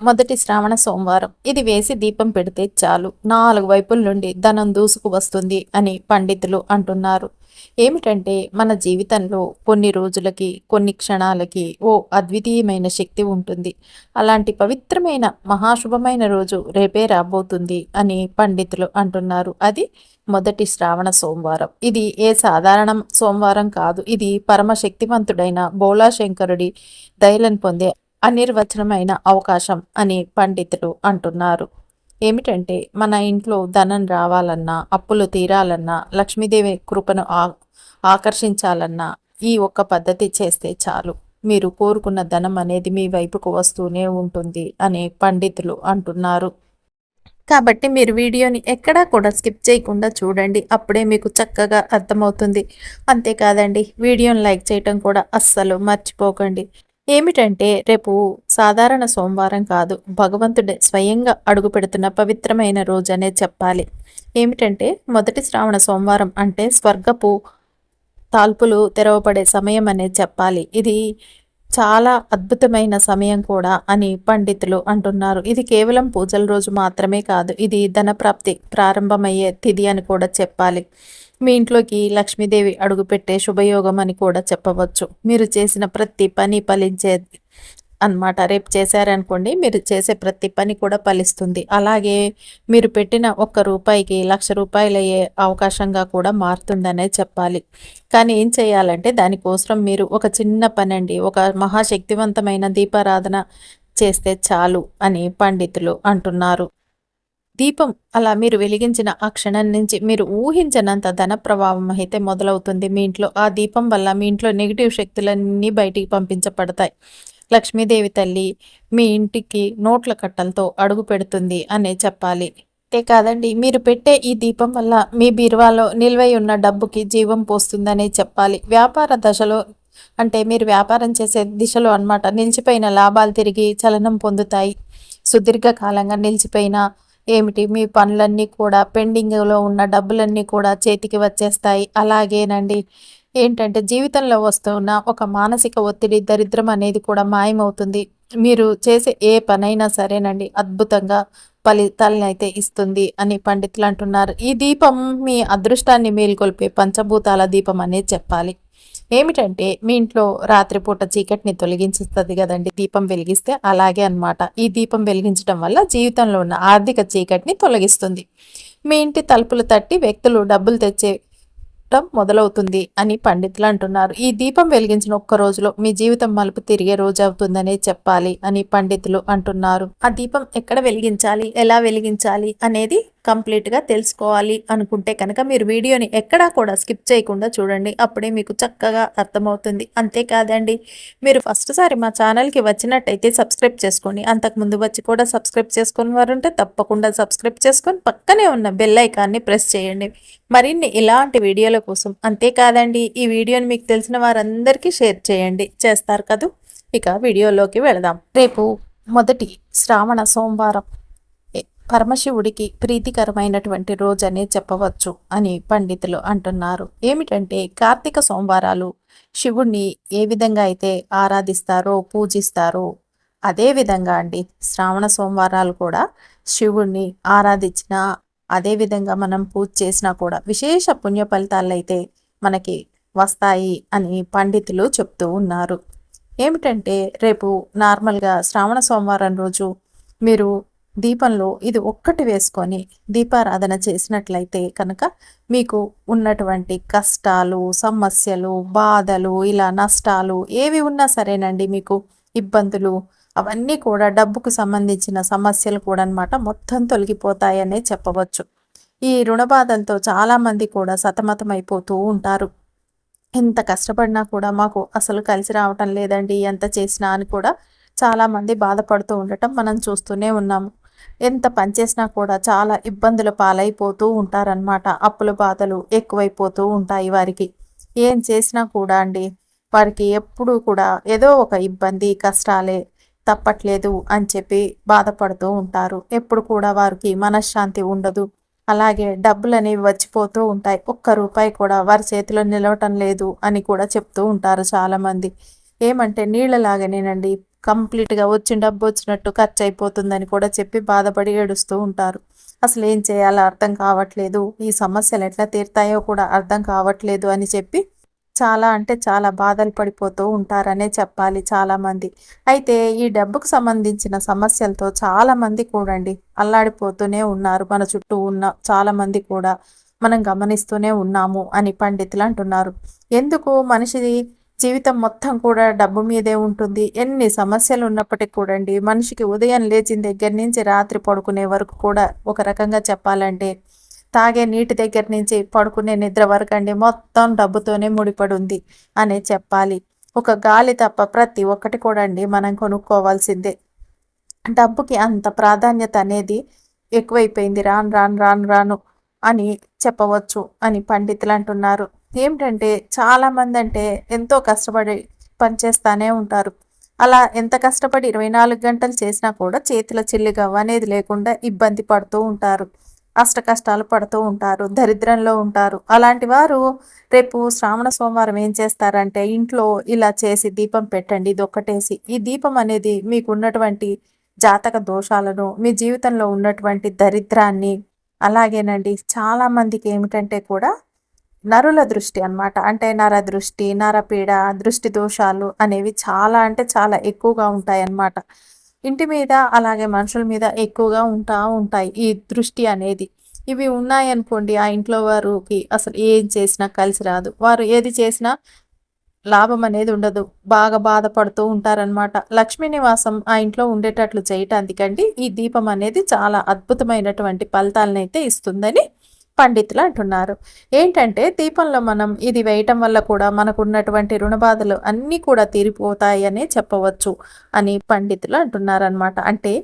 మొదటి శ్రావణ సోమవారం ఇది వేసి దీపం పెడితే చాలు 4 వైపుల నుండి ధనం దూసుకు వస్తుంది అని పండితులు అంటున్నారు. ఏమిటంటే మన జీవితంలో కొన్ని రోజులకి కొన్ని క్షణాలకి ఓ అద్వితీయమైన శక్తి ఉంటుంది. అలాంటి పవిత్రమైన మహాశుభమైన రోజు రేపే రాబోతుంది అని పండితులు అంటున్నారు. అది మొదటి శ్రావణ సోమవారం. ఇది ఏ సాధారణ సోమవారం కాదు. ఇది పరమశక్తివంతుడైన బోళాశంకరుడి దయలను పొందే అనిర్వచనమైన అవకాశం అని పండితులు అంటున్నారు. ఏమిటంటే మన ఇంట్లో ధనం రావాలన్నా, అప్పులు తీరాలన్నా, లక్ష్మీదేవి కృపను ఆకర్షించాలన్నా ఈ ఒక్క పద్ధతి చేస్తే చాలు. మీరు కోరుకున్న ధనం అనేది మీ వైపుకు వస్తూనే ఉంటుంది అని పండితులు అంటున్నారు. కాబట్టి మీరు వీడియోని ఎక్కడా కూడా స్కిప్ చేయకుండా చూడండి. అప్పుడే మీకు చక్కగా అర్థమవుతుంది. అంతేకాదండి, వీడియోని లైక్ చేయటం కూడా అస్సలు మర్చిపోకండి. ఏమిటంటే రేపు సాధారణ సోమవారం కాదు, భగవంతుడే స్వయంగా అడుగు పెడుతున్న పవిత్రమైన రోజనే చెప్పాలి. ఏమిటంటే మొదటి శ్రావణ సోమవారం అంటే స్వర్గపు తాల్పులు తెరవబడే సమయం అనేది చెప్పాలి. ఇది చాలా అద్భుతమైన సమయం కూడా అని పండితులు అంటున్నారు. ఇది కేవలం పూజల రోజు మాత్రమే కాదు, ఇది ధనప్రాప్తి ప్రారంభమయ్యే తిథి అని కూడా చెప్పాలి. మీ ఇంట్లోకి లక్ష్మీదేవి అడుగుపెట్టే శుభయోగం అని కూడా చెప్పవచ్చు. మీరు చేసిన ప్రతి పని ఫలించేది అన్నమాట. రేపు చేశారనుకోండి, మీరు చేసే ప్రతి పని కూడా ఫలిస్తుంది. అలాగే మీరు పెట్టిన ₹1 1,00,000 అయ్యే అవకాశంగా కూడా మారుతుందనే చెప్పాలి. కానీ ఏం చేయాలంటే దానికోసం మీరు ఒక చిన్న పని అండి, ఒక మహాశక్తివంతమైన దీపారాధన చేస్తే చాలు అని పండితులు అంటున్నారు. దీపం అలా మీరు వెలిగించిన ఆ క్షణం నుంచి మీరు ఊహించనంత ధన ప్రవాహం అయితే మొదలవుతుంది మీ ఇంట్లో. ఆ దీపం వల్ల మీ ఇంట్లో నెగిటివ్ శక్తులన్నీ బయటికి పంపించబడతాయి. లక్ష్మీదేవి తల్లి మీ ఇంటికి నోట్ల కట్టలతో అడుగు పెడుతుంది అనే చెప్పాలి. అంతే కాదండి, మీరు పెట్టే ఈ దీపం వల్ల మీ బీరువాలో నిల్వై ఉన్న డబ్బుకి జీవం పోస్తుందనే చెప్పాలి. వ్యాపార దశలో అంటే మీరు వ్యాపారం చేసే దిశలో అన్నమాట, నిలిచిపోయిన లాభాలు తిరిగి చలనం పొందుతాయి. సుదీర్ఘకాలంగా నిలిచిపోయిన మీ పనులన్నీ కూడా పెండింగ్లో ఉన్న డబ్బులన్నీ కూడా చేతికి వచ్చేస్తాయి. అలాగేనండి, ఏంటంటే జీవితంలో వస్తున్న ఒక మానసిక ఒత్తిడి, దరిద్రం అనేది కూడా మాయమవుతుంది. మీరు చేసే ఏ పనైనా సరేనండి, అద్భుతంగా ఫలితాలను అయితే ఇస్తుంది అని పండితులు అంటున్నారు. ఈ దీపం మీ అదృష్టాన్ని మేల్కొల్పే పంచభూతాల దీపం అనేది చెప్పాలి. ఏమిటంటే మీ ఇంట్లో రాత్రిపూట చీకటిని తొలగించుతుంది కదండి దీపం వెలిగిస్తే, అలాగే అన్నమాట. ఈ దీపం వెలిగించడం వల్ల జీవితంలో ఉన్న ఆర్థిక చీకటిని తొలగిస్తుంది. మీ ఇంటి తలుపులు తట్టి వ్యక్తులు డబ్బులు తెచ్చే మొదలవుతుంది అని పండితులు అంటున్నారు. ఈ దీపం వెలిగించిన ఒక్క రోజులో మీ జీవితం మలుపు తిరిగే రోజు అవుతుందనే చెప్పాలి అని పండితులు అంటున్నారు. ఆ దీపం ఎక్కడ వెలిగించాలి, ఎలా వెలిగించాలి అనేది కంప్లీట్గా తెలుసుకోవాలి అనుకుంటే కనుక మీరు వీడియోని ఎక్కడా కూడా స్కిప్ చేయకుండా చూడండి. అప్పుడే మీకు చక్కగా అర్థమవుతుంది. అంతేకాదండి, మీరు ఫస్ట్ సారి మా ఛానల్కి వచ్చినట్టయితే సబ్స్క్రైబ్ చేసుకోండి. అంతకుముందు వచ్చి కూడా సబ్స్క్రైబ్ చేసుకుని వారు ఉంటే తప్పకుండా సబ్స్క్రైబ్ చేసుకొని పక్కనే ఉన్న బెల్ ఐకాన్ని ప్రెస్ చేయండి మరిన్ని ఇలాంటి వీడియోల కోసం. అంతేకాదండి, ఈ వీడియోని మీకు తెలిసిన వారందరికీ షేర్ చేయండి. చేస్తారు కదూ. ఇక వీడియోలోకి వెళదాం. రేపు మొదటి శ్రావణ సోమవారం పరమశివుడికి ప్రీతికరమైనటువంటి రోజనే చెప్పవచ్చు అని పండితులు అంటున్నారు. ఏమిటంటే కార్తీక సోమవారాలు శివుణ్ణి ఏ విధంగా అయితే ఆరాధిస్తారో పూజిస్తారో అదే విధంగా అండి శ్రావణ సోమవారాలు కూడా శివుణ్ణి ఆరాధించిన అదేవిధంగా మనం పూజ చేసినా కూడా విశేష పుణ్య ఫలితాలు అయితే మనకి వస్తాయి అని పండితులు చెప్తూ ఉన్నారు. ఏమిటంటే రేపు నార్మల్గా శ్రావణ సోమవారం రోజు మీరు దీపంలో ఇది ఒక్కటి వేసుకొని దీపారాధన చేసినట్లయితే కనుక మీకు ఉన్నటువంటి కష్టాలు, సమస్యలు, బాధలు, ఇలా నష్టాలు ఏవి ఉన్నా సరేనండి, మీకు ఇబ్బందులు అవన్నీ కూడా డబ్బుకు సంబంధించిన సమస్యలు కూడా అన్నమాట మొత్తం తొలగిపోతాయనే చెప్పవచ్చు. ఈ రుణబాధలతో చాలామంది కూడా సతమతమైపోతూ ఉంటారు. ఎంత కష్టపడినా కూడా మాకు అసలు కలిసి రావటం లేదండి, ఎంత చేసినా అని కూడా చాలామంది బాధపడుతూ ఉండటం మనం చూస్తూనే ఉన్నాము. ఎంత పనిచేసినా కూడా చాలా ఇబ్బందుల పాలైపోతూ ఉంటారనమాట. అప్పుల బాధలు ఎక్కువైపోతూ ఉంటాయి వారికి. ఏం చేసినా కూడా అండి వారికి ఎప్పుడూ కూడా ఏదో ఒక ఇబ్బంది, కష్టాలే తప్పట్లేదు అని చెప్పి బాధపడుతూ ఉంటారు. ఎప్పుడు కూడా వారికి మనశ్శాంతి ఉండదు. అలాగే డబ్బులు అనేవి వచ్చిపోతూ ఉంటాయి. ₹1 కూడా వారి చేతిలో నిలవటం లేదు అని కూడా చెప్తూ ఉంటారు చాలామంది. ఏమంటే నీళ్ళలాగానేనండి, కంప్లీట్‌గా వచ్చిన డబ్బు వచ్చినట్టు ఖర్చయిపోతుందని కూడా చెప్పి బాధపడి ఏడుస్తూ ఉంటారు. అసలేం చేయాలో అర్థం కావట్లేదు. ఈ సమస్యలు ఎట్లా తీరుతాయో కూడా అర్థం కావట్లేదు అని చెప్పి చాలా అంటే చాలా బాధలు పడిపోతూ ఉంటారనే చెప్పాలి చాలామంది. అయితే ఈ డబ్బుకు సంబంధించిన సమస్యలతో చాలామంది కూడండి అల్లాడిపోతూనే ఉన్నారు. మన చుట్టూ ఉన్న చాలామంది కూడా మనం గమనిస్తూనే ఉన్నాము అని పండితులు అంటున్నారు. ఎందుకు మనిషి జీవితం మొత్తం కూడా డబ్బు మీదే ఉంటుంది. ఎన్ని సమస్యలు ఉన్నప్పటికి కూడండి మనిషికి ఉదయం లేచిన దగ్గర నుంచి రాత్రి పడుకునే వరకు కూడా ఒక రకంగా చెప్పాలంటే తాగే నీటి దగ్గర నుంచి పడుకునే నిద్ర వరకండి మొత్తం డబ్బుతోనే ముడిపడి ఉంది అనే చెప్పాలి. ఒక గాలి తప్ప ప్రతి ఒక్కటి కూడా అండి మనం కొనుక్కోవాల్సిందే. డబ్బుకి అంత ప్రాధాన్యత అనేది ఎక్కువైపోయింది రాను రాను రాను రాను అని చెప్పవచ్చు అని పండితులు అంటున్నారు. ఏమిటంటే చాలామంది అంటే ఎంతో కష్టపడి పనిచేస్తానే ఉంటారు. అలా ఎంత కష్టపడి 24 గంటలు చేసినా కూడా చేతిలో చిల్లిగవ్వ అనేది లేకుండా ఇబ్బంది పడుతూ ఉంటారు. కష్టాలు పడుతూ ఉంటారు. దరిద్రంలో ఉంటారు. అలాంటి వారు రేపు శ్రావణ సోమవారం ఏం చేస్తారంటే ఇంట్లో ఇలా చేసి దీపం పెట్టండి. ఇదొక్కటేసి. ఈ దీపం అనేది మీకున్నటువంటి జాతక దోషాలను, మీ జీవితంలో ఉన్నటువంటి దరిద్రాన్ని అలాగేనండి చాలామందికి ఏమిటంటే కూడా నరుల దృష్టి అన్నమాట. అంటే నరదృష్టి, నరపీడ, దృష్టి దోషాలు అనేవి చాలా అంటే చాలా ఎక్కువగా ఉంటాయన్నమాట. ఇంటి మీద అలాగే మనుషుల మీద ఎక్కువగా ఉంటాయి ఈ దృష్టి అనేది. ఇవి ఉన్నాయనుకోండి ఆ ఇంట్లో వారికి అసలు ఏం చేసినా కలిసి రాదు. వారు ఏది చేసినా లాభం అనేది ఉండదు. బాగా బాధపడుతూ ఉంటారనమాట. లక్ష్మీ నివాసం ఆ ఇంట్లో ఉండేటట్లు చేయటానికండి ఈ దీపం అనేది చాలా అద్భుతమైనటువంటి ఫలితాలనైతే ఇస్తుందని పండితులు అంటున్నారు. ఏంటంటే దీపంలో మనం ఇది వేయటం వల్ల కూడా మనకున్నటువంటి రుణ బాధలు అన్నీ కూడా తీరిపోతాయనే చెప్పవచ్చు అని పండితులు అంటున్నారనమాట. అంటే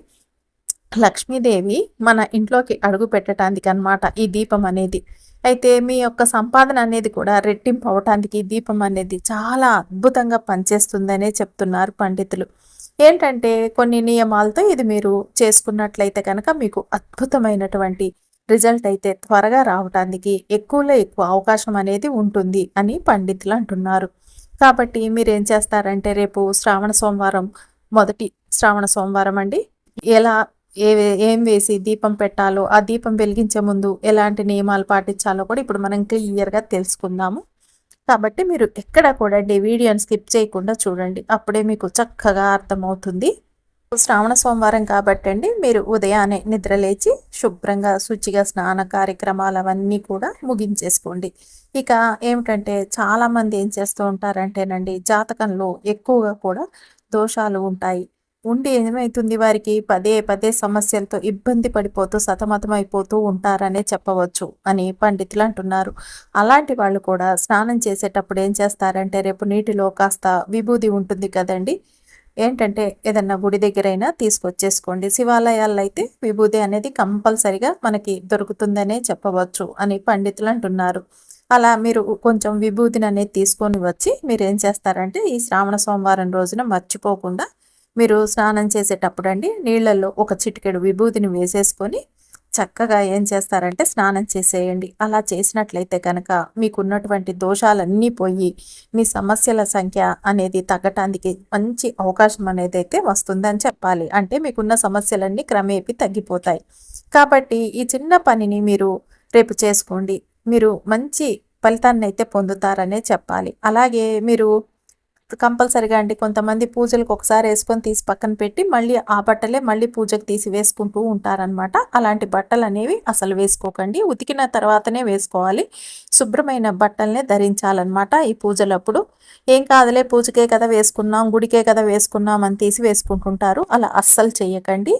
లక్ష్మీదేవి మన ఇంట్లోకి అడుగు పెట్టడానికి అన్నమాట ఈ దీపం అనేది. అయితే మీ యొక్క సంపాదన అనేది కూడా రెట్టింపు అవటానికి దీపం అనేది చాలా అద్భుతంగా పనిచేస్తుందనే చెప్తున్నారు పండితులు. ఏంటంటే కొన్ని నియమాలతో ఇది మీరు చేసుకున్నట్లయితే కనుక మీకు అద్భుతమైనటువంటి రిజల్ట్ అయితే త్వరగా రావటానికి ఎక్కువలో ఎక్కువ అవకాశం అనేది ఉంటుంది అని పండితులు అంటున్నారు. కాబట్టి మీరేం చేస్తారంటే రేపు శ్రావణ సోమవారం మొదటి శ్రావణ సోమవారం అండి ఎలా ఏం వేసి దీపం పెట్టాలో, ఆ దీపం వెలిగించే ముందు ఎలాంటి నియమాలు పాటించాలో కూడా ఇప్పుడు మనం క్లియర్‌గా తెలుసుకుందాము. కాబట్టి మీరు ఎక్కడ కూడా వీడియోని స్కిప్ చేయకుండా చూడండి. అప్పుడే మీకు చక్కగా అర్థమవుతుంది. శ్రావణ సోమవారం కాబట్టండి మీరు ఉదయాన్నే నిద్ర లేచి శుభ్రంగా శుచిగా స్నాన కార్యక్రమాలు అవన్నీ కూడా ముగించేసుకోండి. ఇక ఏమిటంటే చాలామంది ఏం చేస్తూ ఉంటారంటేనండి జాతకంలో ఎక్కువగా కూడా దోషాలు ఉంటాయి. ఉండి ఏమైతుంది వారికి పదే పదే సమస్యలతో ఇబ్బంది పడిపోతూ సతమతమైపోతూ ఉంటారనే చెప్పవచ్చు అని పండితులు అంటున్నారు. అలాంటి వాళ్ళు కూడా స్నానం చేసేటప్పుడు ఏం చేస్తారంటే రేపు నీటిలో కాస్త విభూది ఉంటుంది కదండి. ఏంటంటే ఏదన్నా గుడి దగ్గరైనా తీసుకొచ్చేసుకోండి. శివాలయాల్లో అయితే విభూది అనేది కంపల్సరిగా మనకి దొరుకుతుందనే చెప్పవచ్చు అని పండితులు అంటున్నారు. అలా మీరు కొంచెం విభూతిని అనేది తీసుకొని వచ్చి మీరేం చేస్తారంటే ఈ శ్రావణ సోమవారం రోజున మర్చిపోకుండా మీరు స్నానం చేసేటప్పుడండి నీళ్ళల్లో ఒక చిటికెడు విభూతిని వేసేసుకొని చక్కగా ఏం చేస్తారంటే స్నానం చేసేయండి. అలా చేసినట్లయితే కనుక మీకున్నటువంటి దోషాలన్నీ పోయి మీ సమస్యల సంఖ్య అనేది తగ్గటానికి మంచి అవకాశం అనేది అయితే వస్తుందని చెప్పాలి. అంటే మీకున్న సమస్యలన్నీ క్రమేపీ తగ్గిపోతాయి. కాబట్టి ఈ చిన్న పనిని మీరు రేపు చేసుకోండి. మీరు మంచి ఫలితాన్ని అయితే పొందుతారనే చెప్పాలి. అలాగే మీరు కంపల్సరిగా అండి కొంతమంది పూజలకు ఒకసారి వేసుకొని తీసి పక్కన పెట్టి మళ్ళీ ఆ బట్టలే మళ్ళీ పూజకు తీసి వేసుకుంటూ ఉంటారనమాట. అలాంటి బట్టలు అనేవి అసలు వేసుకోకండి. ఉతికిన తర్వాతనే వేసుకోవాలి. శుభ్రమైన బట్టలనే ధరించాలన్నమాట ఈ పూజలప్పుడు. ఏం కాదులే పూజకే కదా వేసుకున్నాం, గుడికే కదా వేసుకున్నాం అని తీసి వేసుకుంటుంటారు. అలా అస్సలు చేయకండి,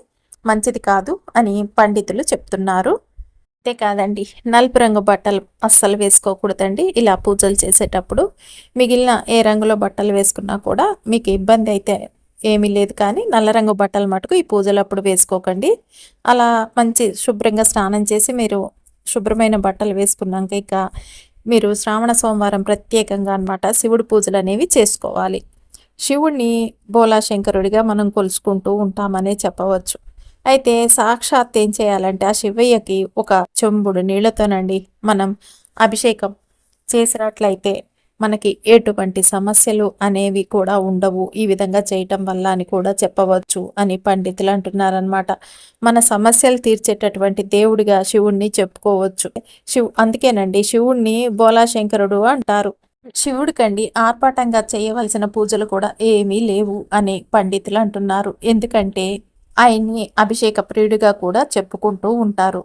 మంచిది కాదు అని పండితులు చెప్తున్నారు. అంతే కాదండి నలుపు రంగు బట్టలు అస్సలు వేసుకోకూడదండి ఇలా పూజలు చేసేటప్పుడు. మిగిలిన ఏ రంగులో బట్టలు వేసుకున్నా కూడా మీకు ఇబ్బంది అయితే ఏమీ లేదు, కానీ నల్ల రంగు బట్టలు మటుకు ఈ పూజలప్పుడు వేసుకోకండి. అలా మంచి శుభ్రంగా స్నానం చేసి మీరు శుభ్రమైన బట్టలు వేసుకున్నాక ఇక మీరు శ్రావణ సోమవారం ప్రత్యేకంగా అనమాట శివుడు పూజలు అనేవి చేసుకోవాలి. శివుడిని బోలా శంకరుడిగా మనం కొలుచుకుంటూ ఉంటామనే చెప్పవచ్చు. అయితే సాక్షాత్ ఏం చేయాలంటే ఆ శివయ్యకి ఒక చెంబుడు నీళ్లతోనండి మనం అభిషేకం చేసినట్లయితే మనకి ఎటువంటి సమస్యలు అనేవి కూడా ఉండవు ఈ విధంగా చేయటం వల్ల అని కూడా చెప్పవచ్చు అని పండితులు అంటున్నారనమాట. మన సమస్యలు తీర్చేటటువంటి దేవుడిగా శివుణ్ణి చెప్పుకోవచ్చు. అందుకేనండి శివుణ్ణి బోలాశంకరుడు అంటారు. శివుడికండి ఆర్భాటంగా చేయవలసిన పూజలు కూడా ఏమీ లేవు అని పండితులు అంటున్నారు. ఎందుకంటే ఆయన్ని అభిషేక ప్రియుడిగా కూడా చెప్పుకుంటూ ఉంటారు.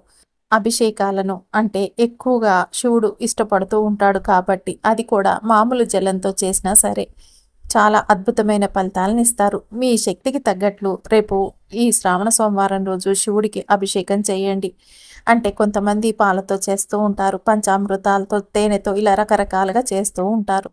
అభిషేకాలను అంటే ఎక్కువగా శివుడు ఇష్టపడుతూ ఉంటాడు కాబట్టి అది కూడా మామూలు జలంతో చేసినా సరే చాలా అద్భుతమైన ఫలితాలను ఇస్తారు. మీ శక్తికి తగ్గట్లు రేపు ఈ శ్రావణ సోమవారం రోజు శివుడికి అభిషేకం చేయండి. అంటే కొంతమంది పాలతో చేస్తూ ఉంటారు, పంచామృతాలతో, తేనెతో ఇలా రకరకాలుగా చేస్తూ ఉంటారు.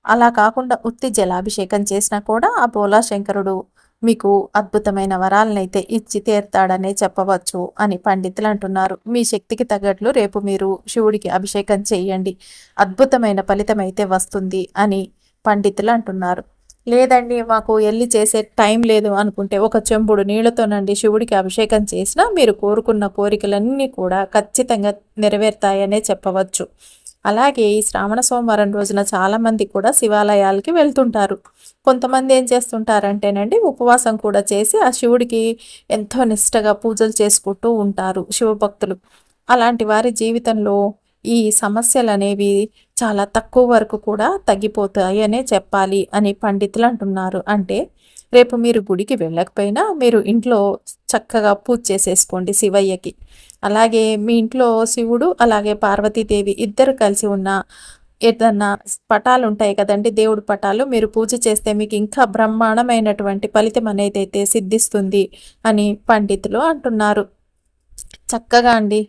అలా కాకుండా ఉత్తి జలాభిషేకం చేసినా కూడా ఆ బోలా శంకరుడు మీకు అద్భుతమైన వరాలనైతే ఇచ్చి తీరుతాడనే చెప్పవచ్చు అని పండితులు అంటున్నారు. మీ శక్తికి తగ్గట్లు రేపు మీరు శివుడికి అభిషేకం చేయండి, అద్భుతమైన ఫలితం అయితే వస్తుంది అని పండితులు అంటున్నారు. లేదండి మాకు వెళ్ళి చేసే టైం లేదు అనుకుంటే ఒక చెంబుడు నీళ్లతోనండి శివుడికి అభిషేకం చేసినా మీరు కోరుకున్న కోరికలన్నీ కూడా ఖచ్చితంగా నెరవేరుతాయనే చెప్పవచ్చు. అలాగే ఈ శ్రావణ సోమవారం రోజున చాలామంది కూడా శివాలయాలకి వెళ్తుంటారు. కొంతమంది ఏం చేస్తుంటారంటేనండి ఉపవాసం కూడా చేసి ఆ శివుడికి ఎంతో నిష్టగా పూజలు చేసుకుంటూ ఉంటారు శివభక్తులు. అలాంటి వారి జీవితంలో ఈ సమస్యలు అనేవి చాలా తక్కువ వరకు కూడా తగ్గిపోతాయి అనే చెప్పాలి అని పండితులు అంటున్నారు. అంటే రేపు మీరు గుడికి వెళ్ళకపోయినా మీరు ఇంట్లో చక్కగా పూజ చేసేసుకోండి శివయ్యకి. అలాగే మీ ఇంట్లో శివుడు అలాగే పార్వతీదేవి ఇద్దరు కలిసి ఉన్న ఏదన్నా పటాలు ఉంటాయి కదండి, దేవుడి పటాలు, మీరు పూజ చేస్తే మీకు ఇంకా బ్రహ్మాండమైనటువంటి ఫలితం అనేది అయితే సిద్ధిస్తుంది అని పండితులు అంటున్నారు. చక్కగా అండి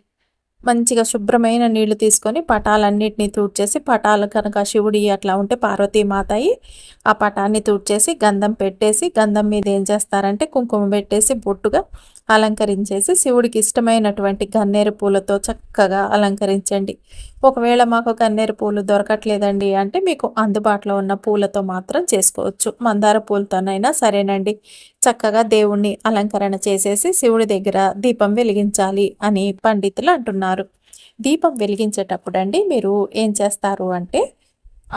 మంచిగా శుభ్రమైన నీళ్లు తీసుకొని పటాలన్నిటిని తూడ్చేసి, పటాలు కనుక శివుడి అట్లా ఉంటే పార్వతీమాతయి ఆ పటాన్ని తూడ్చేసి గంధం పెట్టేసి, గంధం మీద ఏం చేస్తారంటే కుంకుమ పెట్టేసి బొట్టుగా అలంకరించేసి శివుడికి ఇష్టమైనటువంటి గన్నేరు పూలతో చక్కగా అలంకరించండి. ఒకవేళ మాకు గన్నేరు పూలు దొరకట్లేదండి అంటే మీకు అందుబాటులో ఉన్న పూలతో మాత్రం చేసుకోవచ్చు. మందార పూలతోనైనా సరేనండి. చక్కగా దేవుణ్ణి అలంకరణ చేసేసి శివుడి దగ్గర దీపం వెలిగించాలి అని పండితులు అంటున్నారు. దీపం వెలిగించేటప్పుడు అండి మీరు ఏం చేస్తారు అంటే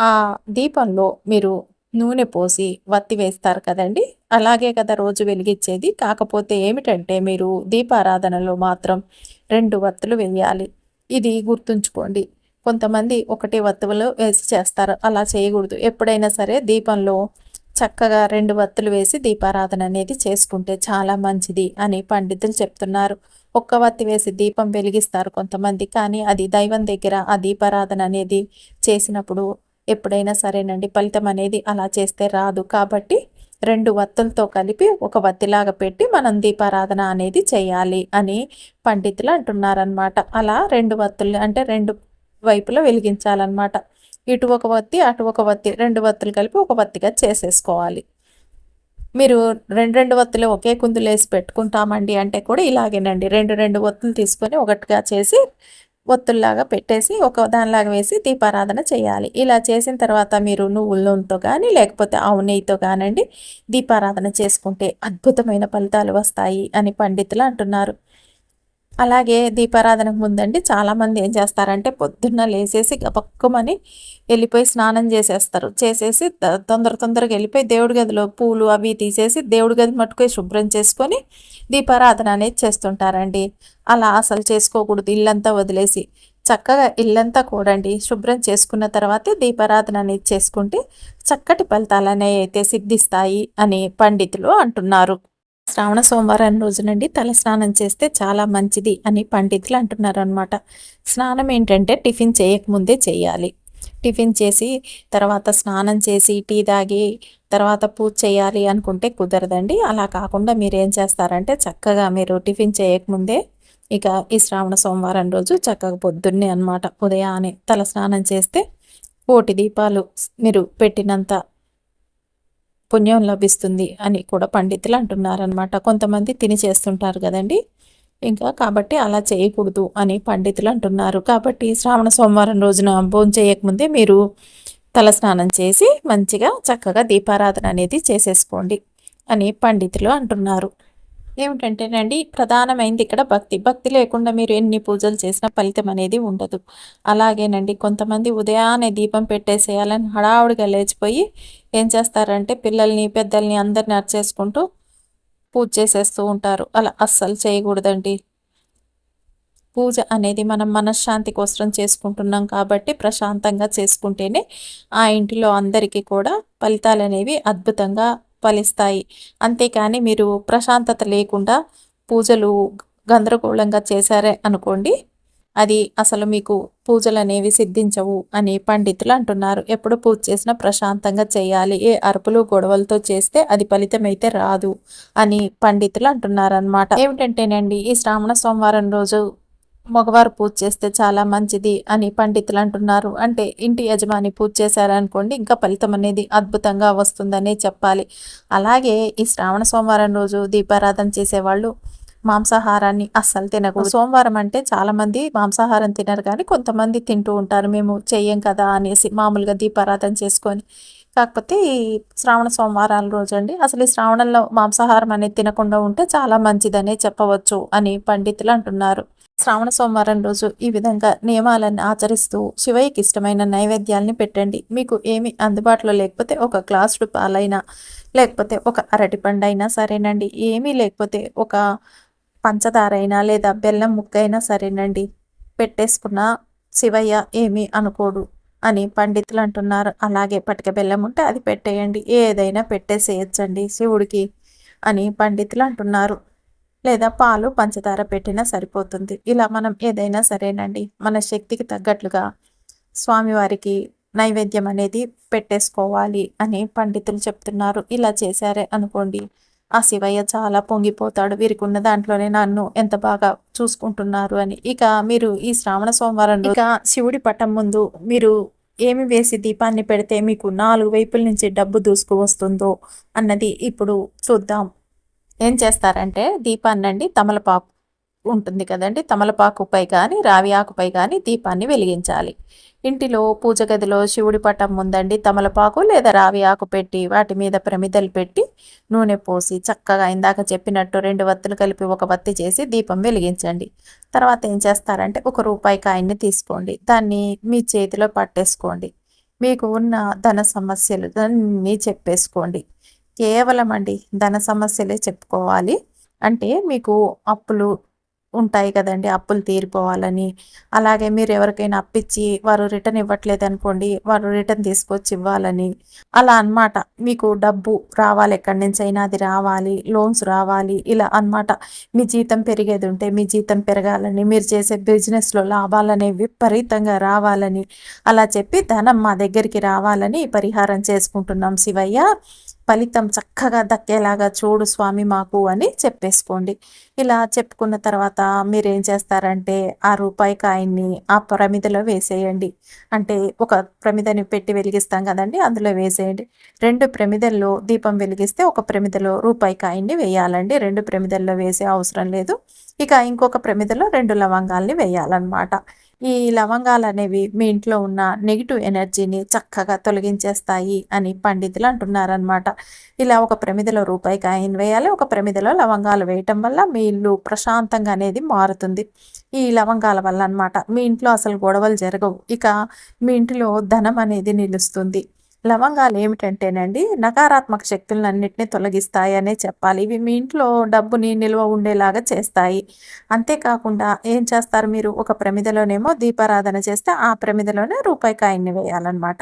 ఆ దీపంలో మీరు నూనె పోసి వత్తి వేస్తారు కదండి, అలాగే కదా రోజు వెలిగించేది. కాకపోతే ఏమిటంటే మీరు దీపారాధనలో మాత్రం 2 వత్తులు వేయాలి. ఇది గుర్తుంచుకోండి. కొంతమంది ఒకటే వత్తువులు వేసి చేస్తారు, అలా చేయకూడదు. ఎప్పుడైనా సరే దీపంలో చక్కగా 2 వత్తులు వేసి దీపారాధన అనేది చేసుకుంటే చాలా మంచిది అని పండితులు చెప్తున్నారు. ఒక్క వత్తి వేసి దీపం వెలిగిస్తారు కొంతమంది, కానీ అది దైవం దగ్గర ఆ దీపారాధన అనేది చేసినప్పుడు ఎప్పుడైనా సరేనండి ఫలితం అనేది అలా చేస్తే రాదు. కాబట్టి 2 వత్తులతో కలిపి ఒక వత్తిలాగా పెట్టి మనం దీపారాధన అనేది చేయాలి అని పండితులు అంటున్నారనమాట. అలా 2 వత్తులు అంటే 2 వైపులా వెలిగించాలన్నమాట. ఇటు ఒక వత్తి అటు ఒక వత్తి, 2 వత్తులు కలిపి ఒక వత్తిగా చేసేసుకోవాలి. మీరు 2 వత్తులు ఒకే కుందులేసి పెట్టుకుంటామండి అంటే కూడా ఇలాగేనండి. 2 వత్తులు తీసుకొని ఒకటిగా చేసి ఒత్తుల్లాగా పెట్టేసి ఒక దానిలాగా వేసి దీపారాధన చేయాలి. ఇలా చేసిన తర్వాత మీరు నువ్వుల నూనెతో కానీ లేకపోతే ఆవు నెయ్యితో కానండి దీపారాధన చేసుకుంటే అద్భుతమైన ఫలితాలు వస్తాయి అని పండితులు అంటున్నారు. అలాగే దీపారాధనకు ముందండి చాలామంది ఏం చేస్తారంటే పొద్దున్న లేసేసి గబక్కుమని వెళ్ళిపోయి స్నానం చేసేస్తారు. చేసేసి తొందరగా వెళ్ళిపోయి దేవుడి గదిలో పూలు అవి తీసేసి దేవుడి గది మట్టుకు శుభ్రం చేసుకొని దీపారాధన అనేది చేస్తుంటారండి. అలా అసలు చేసుకోకూడదు. ఇల్లంతా వదిలేసి చక్కగా ఇల్లంతా కూడండి శుభ్రం చేసుకున్న తర్వాతే దీపారాధన అనేది చేసుకుంటే చక్కటి ఫలితాలు అనేవి అయితే సిద్ధిస్తాయి అని పండితులు అంటున్నారు. శ్రావణ సోమవారం రోజునండి తల స్నానం చేస్తే చాలా మంచిది అని పండితులు అంటున్నారు అనమాట. స్నానం ఏంటంటే టిఫిన్ చేయకముందే చేయాలి. టిఫిన్ చేసి తర్వాత స్నానం చేసి టీ తాగి తర్వాత పూజ చేయాలి అనుకుంటే కుదరదండి. అలా కాకుండా మీరు ఏం చేస్తారంటే చక్కగా మీరు టిఫిన్ చేయకముందే ఇక ఈ శ్రావణ సోమవారం రోజు చక్కగా పొద్దున్నే అనమాట ఉదయాన్నే తల స్నానం చేస్తే 1 దీపాలు మీరు పెట్టినంత పుణ్యం లభిస్తుంది అని కూడా పండితులు అంటున్నారనమాట. కొంతమంది తిని చేస్తుంటారు కదండి, ఇంకా కాబట్టి అలా చేయకూడదు అని పండితులు అంటున్నారు. కాబట్టి శ్రావణ సోమవారం రోజున భోజనం చేయకముందే మీరు తలస్నానం చేసి మంచిగా చక్కగా దీపారాధన అనేది చేసేసుకోండి అని పండితులు అంటున్నారు. ఏమిటంటేనండి, ప్రధానమైంది ఇక్కడ భక్తి. భక్తి లేకుండా మీరు ఎన్ని పూజలు చేసినా ఫలితం అనేది ఉండదు. అలాగేనండి, కొంతమంది ఉదయాన్నే దీపం పెట్టేసేయాలని హడావుడిగా లేచిపోయి ఏం చేస్తారంటే పిల్లల్ని, పెద్దల్ని అందరిని అరిచేసుకుంటూ పూజ చేసేస్తూ ఉంటారు. అలా అస్సలు చేయకూడదండి. పూజ అనేది మనం మనశ్శాంతి కోసం చేసుకుంటున్నాం కాబట్టి ప్రశాంతంగా చేసుకుంటేనే ఆ ఇంటిలో అందరికీ కూడా ఫలితాలనేవి అద్భుతంగా ఫలిస్తాయి. అంతేకాని మీరు ప్రశాంతత లేకుండా పూజలు గందరగోళంగా చేశారే అనుకోండి, అది అసలు మీకు పూజలనేవి సిద్ధించవు అని పండితులు అంటున్నారు. ఎప్పుడు పూజ చేసినా ప్రశాంతంగా చేయాలి. ఏ అరుపులు, గొడవలతో చేస్తే అది ఫలితమైతే రాదు అని పండితులు అంటున్నారనమాట. ఏమిటంటేనండి, ఈ శ్రావణ సోమవారం రోజు మగవారు పూజ చేస్తే చాలా మంచిది అని పండితులు అంటున్నారు. అంటే ఇంటి యజమాని పూజ చేశారనుకోండి, ఇంకా ఫలితం అనేది అద్భుతంగా వస్తుందనే చెప్పాలి. అలాగే ఈ శ్రావణ సోమవారం రోజు దీపారాధన చేసేవాళ్ళు మాంసాహారాన్ని అస్సలు తినకూడదు. సోమవారం అంటే చాలామంది మాంసాహారం తినరు, కానీ కొంతమంది తింటూ ఉంటారు. మేము చెయ్యం కదా అనేసి మామూలుగా దీపారాధన చేసుకొని. కాకపోతే ఈ శ్రావణ సోమవారాల రోజు అండి, అసలు ఈ శ్రావణంలో మాంసాహారం అనేది తినకుండా ఉంటే చాలా మంచిదనే చెప్పవచ్చు అని పండితులు అంటున్నారు. శ్రావణ సోమవారం రోజు ఈ విధంగా నియమాలను ఆచరిస్తూ శివయ్యకి ఇష్టమైన నైవేద్యాల్ని పెట్టండి. మీకు ఏమి అందుబాటులో లేకపోతే ఒక గ్లాసుడు పాలైనా, లేకపోతే ఒక అరటిపండు అయినా సరేనండి, ఏమీ లేకపోతే ఒక పంచదార అయినా లేదా బెల్లం ముక్కైనా సరేనండి, పెట్టేసుకున్న శివయ్య ఏమీ అనుకోడు అని పండితులు అంటున్నారు. అలాగే పటిక బెల్లం ఉంటే అది పెట్టేయండి, ఏదైనా పెట్టేసేయచ్చండి శివుడికి అని పండితులు అంటున్నారు. లేదా పాలు, పంచదార పెట్టినా సరిపోతుంది. ఇలా మనం ఏదైనా సరేనండి, మన శక్తికి తగ్గట్లుగా స్వామివారికి నైవేద్యం అనేది పెట్టేసుకోవాలి అని పండితులు చెప్తున్నారు. ఇలా చేశారే అనుకోండి, ఆ శివయ్య చాలా పొంగిపోతాడు. వీరికి ఉన్న దాంట్లోనే నన్ను ఎంత బాగా చూసుకుంటున్నారు అని. ఇక మీరు ఈ శ్రావణ సోమవారం ఇక శివుడి పటం ముందు మీరు ఏమి వేసి దీపాన్ని పెడితే మీకు 4 వైపుల నుంచి డబ్బు దూసుకు వస్తుందో అన్నది ఇప్పుడు చూద్దాం. ఏం చేస్తారంటే దీపాన్నండి, తమలపాకు ఉంటుంది కదండి, తమలపాకుపై కానీ రావి ఆకుపై కానీ దీపాన్ని వెలిగించాలి. ఇంటిలో పూజ గదిలో శివుడి పటం ముందండి తమలపాకు లేదా రావి ఆకు పెట్టి వాటి మీద ప్రమిదలు పెట్టి నూనె పోసి చక్కగా ఇందాక చెప్పినట్టు 2 వత్తులు కలిపి ఒక వత్తి చేసి దీపం వెలిగించండి. తర్వాత ఏం చేస్తారంటే ఒక రూపాయి కాయిన్ని తీసుకోండి, దాన్ని మీ చేతిలో పట్టేసుకోండి. మీకు ఉన్న ధన సమస్యలు అన్నీ చెప్పేసుకోండి. కేవలం అండి ధన సమస్యలే చెప్పుకోవాలి. అంటే మీకు అప్పులు ఉంటాయి కదండీ, అప్పులు తీరిపోవాలని. అలాగే మీరు ఎవరికైనా అప్పిచ్చి వారు రిటర్న్ ఇవ్వట్లేదనుకోండి, వారు రిటర్న్ తీసుకొచ్చి ఇవ్వాలని. అలా అన్నమాట. మీకు డబ్బు రావాలి, ఎక్కడి నుంచైనా అది రావాలి, లోన్స్ రావాలి, ఇలా అన్నమాట. మీ జీతం పెరిగేది ఉంటే మీ జీతం పెరగాలని, మీరు చేసే బిజినెస్‌లో లాభాలనేవి విపరీతంగా రావాలని, అలా చెప్పి ధనం మా దగ్గరికి రావాలని పరిహారం చేసుకుంటున్నాం శివయ్య. ఫలితం చక్కగా దక్కేలాగా చూడు స్వామి మాకు అని చెప్పేసుకోండి. ఇలా చెప్పుకున్న తర్వాత మీరేం చేస్తారంటే ఆ రూపాయి కాయిన్ని ఆ ప్రమిదలో వేసేయండి. అంటే ఒక ప్రమిదని పెట్టి వెలిగిస్తాం కదండీ, అందులో వేసేయండి. 2 ప్రమిదల్లో దీపం వెలిగిస్తే ఒక ప్రమిదలో రూపాయి కాయిన్ని వేయాలండి. 2 ప్రమిదల్లో వేసే అవసరం లేదు. ఇక ఇంకొక ప్రమిదలో 2 లవంగాల్ని వేయాలన్నమాట. ఈ లవంగాలనేవి మీ ఇంట్లో ఉన్న నెగిటివ్ ఎనర్జీని చక్కగా తొలగించేస్తాయి అని పండితులు అంటున్నారనమాట. ఇలా ఒక ప్రమిదలో రూపాయి కాయిన్ వేయాలి, ఒక ప్రమిదలో లవంగాలు వేయటం వల్ల మీ ఇల్లు ప్రశాంతంగా అనేది మారుతుంది. ఈ లవంగాల వల్ల అనమాట మీ ఇంట్లో అసలు గొడవలు జరగవు. ఇక మీ ఇంటిలో ధనం అనేది నిలుస్తుంది. లవంగాలు ఏమిటంటేనండి, నకారాత్మక శక్తులన్నిటిని తొలగిస్తాయి అనే చెప్పాలి. ఇవి మీ ఇంట్లో డబ్బుని నిల్వ ఉండేలాగా చేస్తాయి. అంతేకాకుండా ఏం చేస్తారు మీరు, ఒక ప్రమిదలోనేమో దీపారాధన చేస్తే ఆ ప్రమిదలోనే రూపాయి కాయిన్ని వేయాలన్నమాట.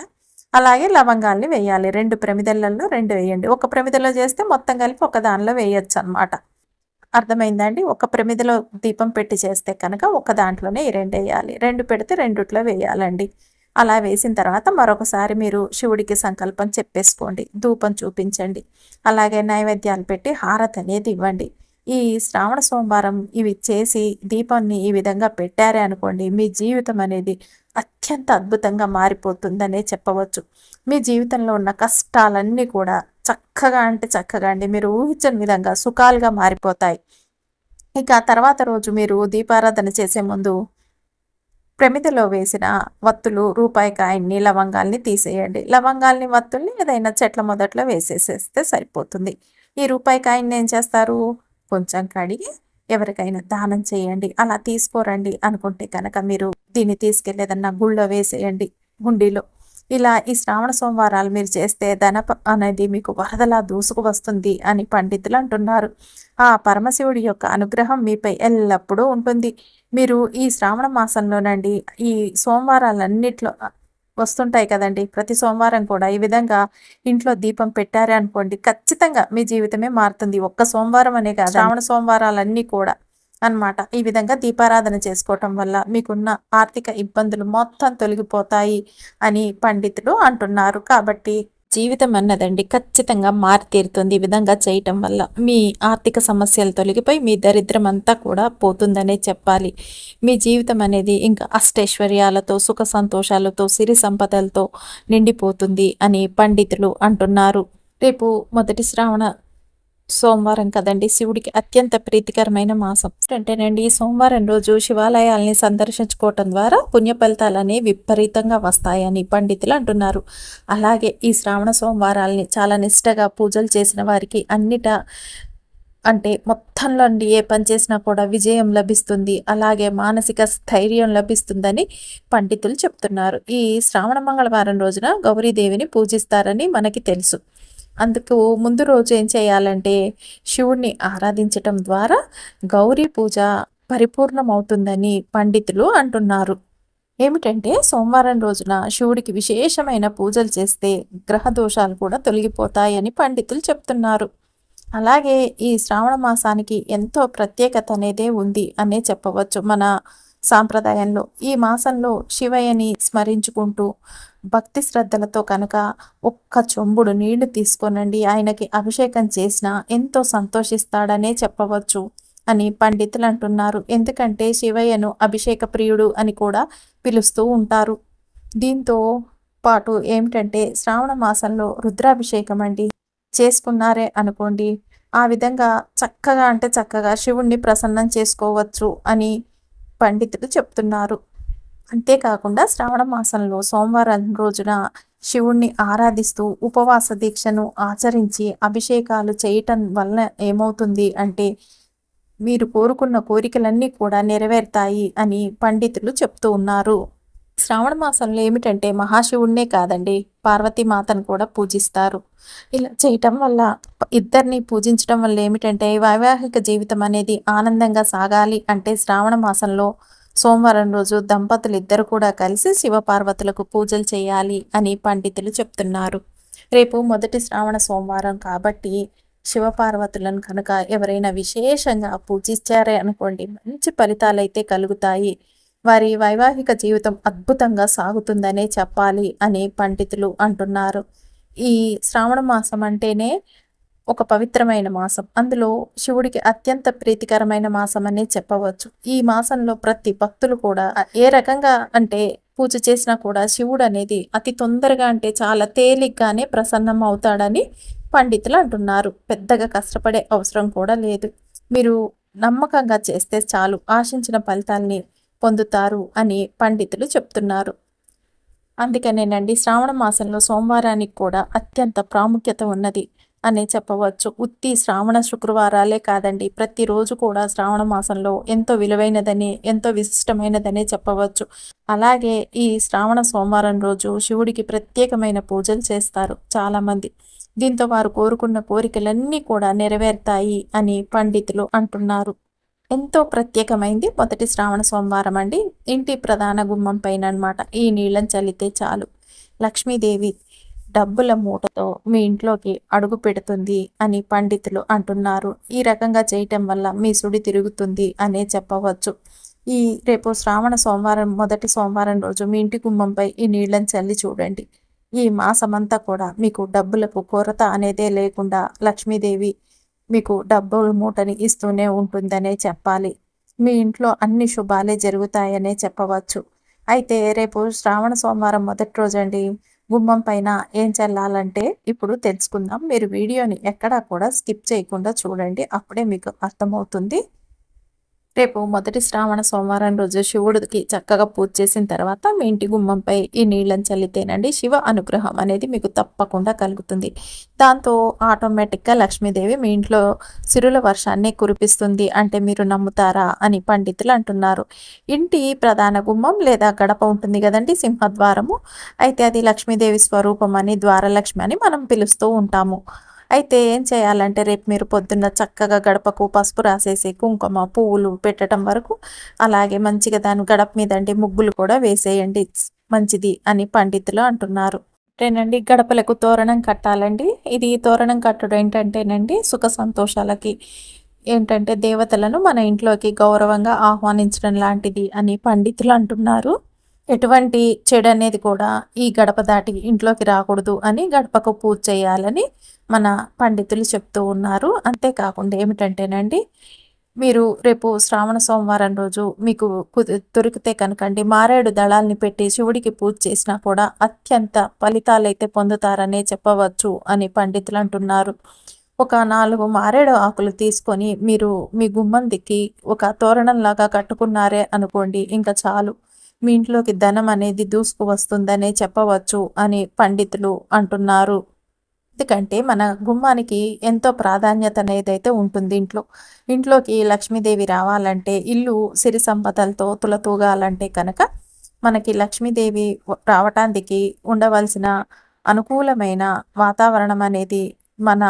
అలాగే లవంగాల్ని వేయాలి. 2 ప్రమిదలలో 2 వేయండి. ఒక ప్రమిదలో చేస్తే మొత్తం కలిపి ఒక దానిలో వేయొచ్చు అనమాట. అర్థమైందండి. ఒక ప్రమిదలో దీపం పెట్టి చేస్తే కనుక ఒక దాంట్లోనే ఈ 2 వేయాలి. 2 పెడితే రెండిట్లో వేయాలండి. అలా వేసిన తర్వాత మరొకసారి మీరు శివుడికి సంకల్పం చెప్పేసుకోండి. ధూపం చూపించండి. అలాగే నైవేద్యాలు పెట్టి హారతి అనేది ఇవ్వండి. ఈ శ్రావణ సోమవారం ఇవి చేసి దీపాన్ని ఈ విధంగా పెట్టారే అనుకోండి, మీ జీవితం అనేది అత్యంత అద్భుతంగా మారిపోతుందనే చెప్పవచ్చు. మీ జీవితంలో ఉన్న కష్టాలన్నీ కూడా చక్కగా అంటే చక్కగా అండి మీరు ఊహించని విధంగా సుఖాలుగా మారిపోతాయి. ఇక తర్వాత రోజు మీరు దీపారాధన చేసే ముందు ప్రమిదలో వేసిన వత్తులు, రూపాయి కాయిన్ని, లవంగాల్ని తీసేయండి. లవంగాల్ని, వత్తుల్ని ఏదైనా చెట్ల మొదట్లో వేసేసేస్తే సరిపోతుంది. ఈ రూపాయి కాయిన్ని ఏం చేస్తారు, కొంచెం కడిగి ఎవరికైనా దానం చేయండి. అలా తీసుకోరండి అనుకుంటే కనుక మీరు దీన్ని తీసుకెళ్ళేదన్నా గుళ్ళో వేసేయండి, హుండీలో. ఇలా ఈ శ్రావణ సోమవారాలు మీరు చేస్తే అనేది మీకు వరదలా దూసుకు వస్తుంది అని పండితులు అంటున్నారు. ఆ పరమశివుడి యొక్క అనుగ్రహం మీపై ఎల్లప్పుడూ ఉంటుంది. మీరు ఈ శ్రావణ మాసంలోనండి ఈ సోమవారాలన్నిట్లో వస్తుంటాయి కదండీ! ప్రతి సోమవారం కూడా ఈ విధంగా ఇంట్లో దీపం పెట్టారే అనుకోండి, ఖచ్చితంగా మీ జీవితమే మారుతుంది. ఒక్క సోమవారం అనే కాదు, శ్రావణ సోమవారాలన్నీ కూడా అన్నమాట. ఈ విధంగా దీపారాధన చేసుకోవటం వల్ల మీకున్న ఆర్థిక ఇబ్బందులు మొత్తం తొలగిపోతాయి అని పండితులు అంటున్నారు. కాబట్టి జీవితం అన్నదండి ఖచ్చితంగా మారి తీరుతుంది. ఈ విధంగా చేయటం వల్ల మీ ఆర్థిక సమస్యలు తొలగిపోయి మీ దరిద్రం అంతా కూడా పోతుందనే చెప్పాలి. మీ జీవితం అనేది ఇంకా అష్టైశ్వర్యాలతో, సుఖ సంతోషాలతో, సిరి సంపదలతో నిండిపోతుంది అని పండితులు అంటున్నారు. రేపు మొదటి శ్రావణ సోమవారం కదండి, శివుడికి అత్యంత ప్రీతికరమైన మాసం. అంటేనండి ఈ సోమవారం రోజు శివాలయాల్ని సందర్శించుకోవటం ద్వారా పుణ్య ఫలితాలని విపరీతంగా వస్తాయని పండితులు అంటున్నారు. అలాగే ఈ శ్రావణ సోమవారాల్ని చాలా నిష్టగా పూజలు చేసిన వారికి అంటే మొత్తంలో ఏ పని చేసినా కూడా విజయం లభిస్తుంది, అలాగే మానసిక స్థైర్యం లభిస్తుందని పండితులు చెప్తున్నారు. ఈ శ్రావణ మంగళవారం రోజున గౌరీదేవిని పూజిస్తారని మనకి తెలుసు. అందుకు ముందు రోజు ఏం చేయాలంటే శివుణ్ణి ఆరాధించటం ద్వారా గౌరీ పూజ పరిపూర్ణమవుతుందని పండితులు అంటున్నారు. ఏమిటంటే సోమవారం రోజున శివుడికి విశేషమైన పూజలు చేస్తే గ్రహ దోషాలు కూడా తొలగిపోతాయని పండితులు చెప్తున్నారు. అలాగే ఈ శ్రావణ మాసానికి ఎంతో ప్రత్యేకత అనేదే ఉంది అనే చెప్పవచ్చు. మన సాంప్రదాయంలో ఈ మాసంలో శివయ్యని స్మరించుకుంటూ భక్తి శ్రద్ధలతో కనుక ఒక్క చెంబుడు నీళ్లు తీసుకోనండి ఆయనకి అభిషేకం చేసినా ఎంతో సంతోషిస్తాడనే చెప్పవచ్చు అని పండితులు అంటున్నారు. ఎందుకంటే శివయ్యను అభిషేక ప్రియుడు అని కూడా పిలుస్తూ ఉంటారు. దీంతో పాటు ఏమిటంటే శ్రావణ మాసంలో రుద్రాభిషేకం అండి చేసుకున్నారే అనుకోండి, ఆ విధంగా చక్కగా శివుణ్ణి ప్రసన్నం చేసుకోవచ్చు అని పండితులు చెప్తున్నారు. అంతేకాకుండా శ్రావణ మాసంలో సోమవారం రోజున శివుణ్ణి ఆరాధిస్తూ ఉపవాస దీక్షను ఆచరించి అభిషేకాలు చేయటం వలన ఏమవుతుంది అంటే మీరు కోరుకున్న కోరికలన్నీ కూడా నెరవేరుతాయి అని పండితులు చెప్తూ ఉన్నారు. శ్రావణ మాసంలో ఏమిటంటే మహాశివుణ్ణే కాదండి, పార్వతీమాతను కూడా పూజిస్తారు. ఇలా చేయటం వల్ల ఇద్దరిని పూజించడం వల్ల ఏమిటంటే వైవాహిక జీవితం అనేది ఆనందంగా సాగాలి అంటే శ్రావణ మాసంలో సోమవారం రోజు దంపతులు ఇద్దరు కూడా కలిసి శివపార్వతులకు పూజలు చేయాలి అని పండితులు చెప్తున్నారు. రేపు మొదటి శ్రావణ సోమవారం కాబట్టి శివపార్వతులను కనుక ఎవరైనా విశేషంగా పూజించారే అనుకోండి, మంచి ఫలితాలైతే కలుగుతాయి. వారి వైవాహిక జీవితం అద్భుతంగా సాగుతుందనే చెప్పాలి అని పండితులు అంటున్నారు. ఈ శ్రావణ మాసం అంటేనే ఒక పవిత్రమైన మాసం. అందులో శివుడికి అత్యంత ప్రీతికరమైన మాసం అనే చెప్పవచ్చు. ఈ మాసంలో ప్రతి భక్తులు కూడా ఏ రకంగా అంటే పూజ చేసినా కూడా శివుడు అనేది అతి తొందరగా అంటే చాలా తేలిగ్గానే ప్రసన్నం అవుతాడని పండితులు అంటున్నారు. పెద్దగా కష్టపడే అవసరం కూడా లేదు. మీరు నమ్మకంగా చేస్తే చాలు ఆశించిన ఫలితాల్ని పొందుతారు అని పండితులు చెప్తున్నారు. అందుకనేనండి శ్రావణ మాసంలో సోమవారానికి కూడా అత్యంత ప్రాముఖ్యత ఉన్నది అనే చెప్పవచ్చు. ఉత్తి శ్రావణ శుక్రవారాలే కాదండి, ప్రతిరోజు కూడా శ్రావణ మాసంలో ఎంతో విలువైనదని, ఎంతో విశిష్టమైనదనే చెప్పవచ్చు. అలాగే ఈ శ్రావణ సోమవారం రోజు శివుడికి ప్రత్యేకమైన పూజలు చేస్తారు చాలామంది. దీంతో వారు కోరుకున్న కోరికలన్నీ కూడా నెరవేరుతాయి అని పండితులు అంటున్నారు. ఎంతో ప్రత్యేకమైంది మొదటి శ్రావణ సోమవారం అండి. ఇంటి ప్రధాన గుమ్మం పైన అనమాట ఈ నీళ్ళని చల్లితే చాలు లక్ష్మీదేవి డబ్బుల మూటతో మీ ఇంట్లోకి అడుగు పెడుతుంది అని పండితులు అంటున్నారు. ఈ రకంగా చేయటం వల్ల మీ సుడి తిరుగుతుంది అనే చెప్పవచ్చు. ఈ రేపు శ్రావణ సోమవారం మొదటి సోమవారం రోజు మీ ఇంటి గుమ్మంపై ఈ నీళ్ళని చల్లి చూడండి. ఈ మాసమంతా కూడా మీకు డబ్బులకు కొరత అనేదే లేకుండా లక్ష్మీదేవి మీకు డబ్బుల మూటని ఇస్తూనే ఉంటుందనే చెప్పాలి. మీ ఇంట్లో అన్ని శుభాలే జరుగుతాయనే చెప్పవచ్చు. అయితే రేపు శ్రావణ సోమవారం మొదటి రోజండి గుమ్మం పైన ఏం చల్లాలంటే ఇప్పుడు తెలుసుకుందాం. మీరు వీడియోని ఎక్కడా కూడా స్కిప్ చేయకుండా చూడండి, అప్పుడే మీకు అర్థమవుతుంది. రేపు మొదటి శ్రావణ సోమవారం రోజు శివుడికి చక్కగా పూజ చేసిన తర్వాత మీ ఇంటి గుమ్మంపై ఈ నీళ్ళని చల్లితేనండి శివ అనుగ్రహం అనేది మీకు తప్పకుండా కలుగుతుంది. దాంతో ఆటోమేటిక్గా లక్ష్మీదేవి మీ ఇంట్లో సిరుల వర్షాన్ని కురిపిస్తుంది అంటే మీరు నమ్ముతారా అని పండితులు అంటున్నారు. ఇంటి ప్రధాన గుమ్మం లేదా గడప ఉంటుంది కదండి, సింహద్వారము. అయితే అది లక్ష్మీదేవి స్వరూపం అని, ద్వారలక్ష్మి అని మనం పిలుస్తూ ఉంటాము. అయితే ఏం చేయాలంటే రేపు మీరు పొద్దున్న చక్కగా గడపకు పసుపు రాసేసి కుంకుమ పువ్వులు పెట్టడం వరకు, అలాగే మంచిగా దాని గడప మీదండి ముగ్గులు కూడా వేసేయండి, మంచిది అని పండితులు అంటున్నారు. అంటేనండి గడపలకు తోరణం కట్టాలండి. ఇది తోరణం కట్టడం ఏంటంటేనండి సుఖ సంతోషాలకి, ఏంటంటే దేవతలను మన ఇంట్లోకి గౌరవంగా ఆహ్వానించడం లాంటిది అని పండితులు అంటున్నారు. ఎటువంటి చెడు అనేది కూడా ఈ గడప దాటి ఇంట్లోకి రాకూడదు అని గడపకు పూజ చేయాలని మన పండితులు చెప్తూ ఉన్నారు. అంతేకాకుండా ఏమిటంటేనండి, మీరు రేపు శ్రావణ సోమవారం రోజు మీకు దొరికితే కనుకండి మారేడు దళాల్ని పెట్టి శివుడికి పూజ చేసినా కూడా అత్యంత ఫలితాలైతే పొందుతారనే చెప్పవచ్చు అని పండితులు అంటున్నారు. ఒక 4 మారేడు ఆకులు తీసుకొని మీరు మీ గుమ్మం దిక్కి ఒక తోరణంలాగా కట్టుకున్నారే అనుకోండి, ఇంకా చాలు, మీ ఇంట్లోకి ధనం అనేది దూసుకు వస్తుందనే చెప్పవచ్చు అని పండితులు అంటున్నారు. ఎందుకంటే మన గుమ్మానికి ఎంతో ప్రాధాన్యత అనేదైతే ఉంటుంది ఇంట్లోకి లక్ష్మీదేవి రావాలంటే, ఇల్లు సిరి సంపదలతో తులతూగాలంటే కనుక మనకి లక్ష్మీదేవి రావటానికి ఉండవలసిన అనుకూలమైన వాతావరణం అనేది మన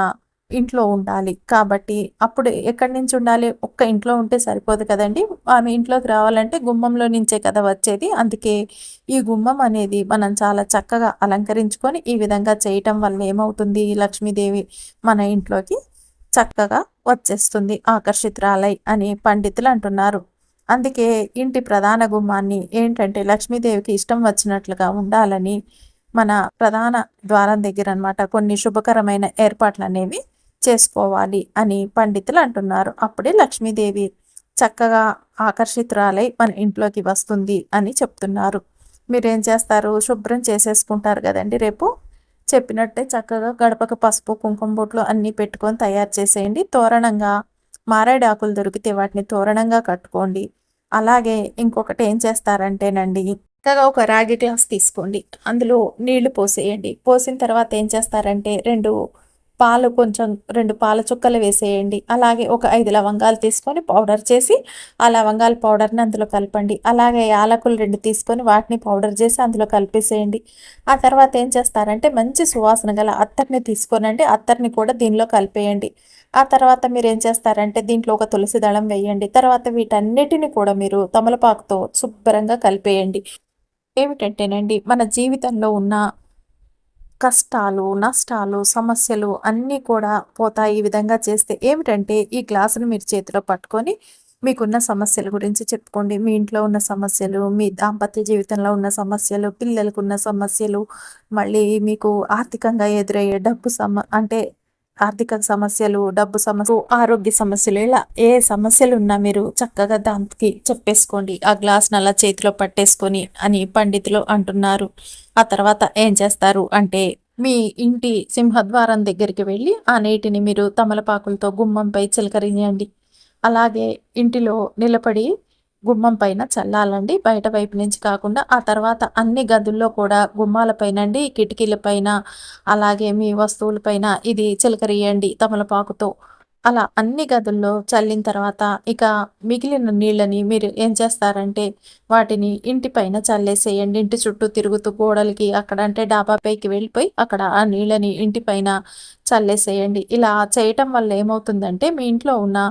ఇంట్లో ఉండాలి. కాబట్టి అప్పుడు ఎక్కడి నుంచి ఉండాలి? ఒక్క ఇంట్లో ఉంటే సరిపోదు కదండి. ఆమె ఇంట్లోకి రావాలంటే గుమ్మంలో నుంచే కదా వచ్చేది. అందుకే ఈ గుమ్మం అనేది మనం చాలా చక్కగా అలంకరించుకొని ఈ విధంగా చేయటం వల్ల ఏమవుతుంది, లక్ష్మీదేవి మన ఇంట్లోకి చక్కగా వచ్చేస్తుంది ఆకర్షితురాలై అని పండితులు అంటున్నారు. అందుకే ఇంటి ప్రధాన గుమ్మాన్ని ఏంటంటే లక్ష్మీదేవికి ఇష్టం వచ్చినట్లుగా ఉండాలని మన ప్రధాన ద్వారం దగ్గర అనమాట కొన్ని శుభకరమైన ఏర్పాట్లు అనేవి చేసుకోవాలి అని పండితులు అంటున్నారు. అప్పుడే లక్ష్మీదేవి చక్కగా ఆకర్షితురాలై మన ఇంట్లోకి వస్తుంది అని చెప్తున్నారు. మీరేం చేస్తారు, శుభ్రం చేసేసుకుంటారు కదండి. రేపు చెప్పినట్టే చక్కగా గడపకు పసుపు కుంకుమ బొట్లు అన్నీ పెట్టుకొని తయారు చేసేయండి. తోరణంగా మారేడు ఆకులు దొరికితే వాటిని తోరణంగా కట్టుకోండి. అలాగే ఇంకొకటి ఏం చేస్తారంటేనండి, చక్కగా ఒక రాగి గ్లాస్ తీసుకోండి, అందులో నీళ్లు పోసేయండి. పోసిన తర్వాత ఏం చేస్తారంటే రెండు పాల చుక్కలు వేసేయండి. అలాగే ఒక 5 లవంగాలు తీసుకొని పౌడర్ చేసి ఆ లవంగాల పౌడర్ని అందులో కలపండి. అలాగే యాలకులు 2 తీసుకొని వాటిని పౌడర్ చేసి అందులో కలిపేసేయండి. ఆ తర్వాత ఏం చేస్తారంటే మంచి సువాసన గల అత్తర్ని తీసుకోనండి, అత్తర్ని కూడా దీనిలో కలిపేయండి. ఆ తర్వాత మీరు ఏం చేస్తారంటే దీంట్లో ఒక తులసి దళం వేయండి. తర్వాత వీటన్నిటిని కూడా మీరు తమలపాకుతో శుభ్రంగా కలిపేయండి. ఏమిటంటేనండి మన జీవితంలో ఉన్న కష్టాలు, నష్టాలు, సమస్యలు అన్నీ కూడా పోతాయి ఈ విధంగా చేస్తే. ఏమిటంటే ఈ గ్లాసును మీరు చేతిలో పట్టుకొని మీకున్న సమస్యల గురించి చెప్పుకోండి. మీ ఇంట్లో ఉన్న సమస్యలు, మీ దాంపత్య జీవితంలో ఉన్న సమస్యలు, పిల్లలకున్న సమస్యలు, మళ్ళీ మీకు ఆర్థికంగా ఎదురయ్యే డబ్బు అంటే ఆర్థిక సమస్యలు, డబ్బు సమస్య, ఆరోగ్య సమస్యలు, ఇలా ఏ సమస్యలు ఉన్నా మీరు చక్కగా దానికి చెప్పేసుకోండి ఆ గ్లాస్ని అలా చేతిలో పట్టేసుకొని అని పండితులు అంటున్నారు. ఆ తర్వాత ఏం చేస్తారు అంటే మీ ఇంటి సింహద్వారం దగ్గరికి వెళ్ళి ఆ నీటిని మీరు తమలపాకులతో గుమ్మంపై చిలకరించండి. అలాగే ఇంటిలో నిలబడి గుమ్మం పైన చల్లాలండి, బయట వైపు నుంచి కాకుండా. ఆ తర్వాత అన్ని గదుల్లో కూడా గుమ్మాల పైనండి, కిటికీల పైన, అలాగే మీ వస్తువుల పైన ఇది చిలకరియండి తమలపాకుతో. అలా అన్ని గదుల్లో చల్లిన తర్వాత ఇక మిగిలిన నీళ్ళని మీరు ఏం చేస్తారంటే వాటిని ఇంటి పైన చల్లేసేయండి. ఇంటి చుట్టూ తిరుగుతూ గోడలకి అక్కడ అంటే డాబా పైకి వెళ్ళిపోయి అక్కడ ఆ నీళ్ళని ఇంటి పైన చల్లేసేయండి. ఇలా చేయటం వల్ల ఏమవుతుందంటే మీ ఇంట్లో ఉన్న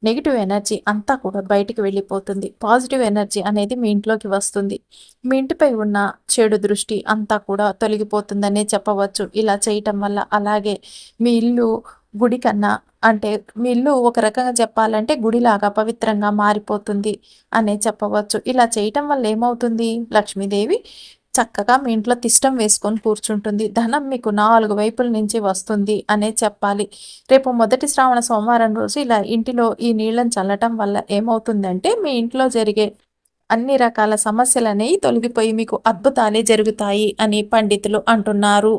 నెగిటివ్ ఎనర్జీ అంతా కూడా బయటికి వెళ్ళిపోతుంది. పాజిటివ్ ఎనర్జీ అనేది మీ ఇంట్లోకి వస్తుంది. మీ ఇంటిపై ఉన్న చెడు దృష్టి అంతా కూడా తొలగిపోతుందనే చెప్పవచ్చు ఇలా చేయటం వల్ల. అలాగే మీ ఇల్లు గుడి కన్నా అంటే మీ ఇల్లు ఒక రకంగా చెప్పాలంటే గుడిలాగా పవిత్రంగా మారిపోతుంది అనే చెప్పవచ్చు. ఇలా చేయటం వల్ల ఏమవుతుంది, లక్ష్మీదేవి చక్కగా మీ ఇంట్లో తిష్టం వేసుకొని కూర్చుంటుంది. ధనం మీకు 4 వైపుల నుంచి వస్తుంది అనే చెప్పాలి. రేపు మొదటి శ్రావణ సోమవారం రోజు ఇలా ఇంటిలో ఈ నీళ్ళని చల్లటం వల్ల ఏమవుతుందంటే మీ ఇంట్లో జరిగే అన్ని రకాల సమస్యలనేవి తొలగిపోయి మీకు అద్భుతాలే జరుగుతాయి అని పండితులు అంటున్నారు.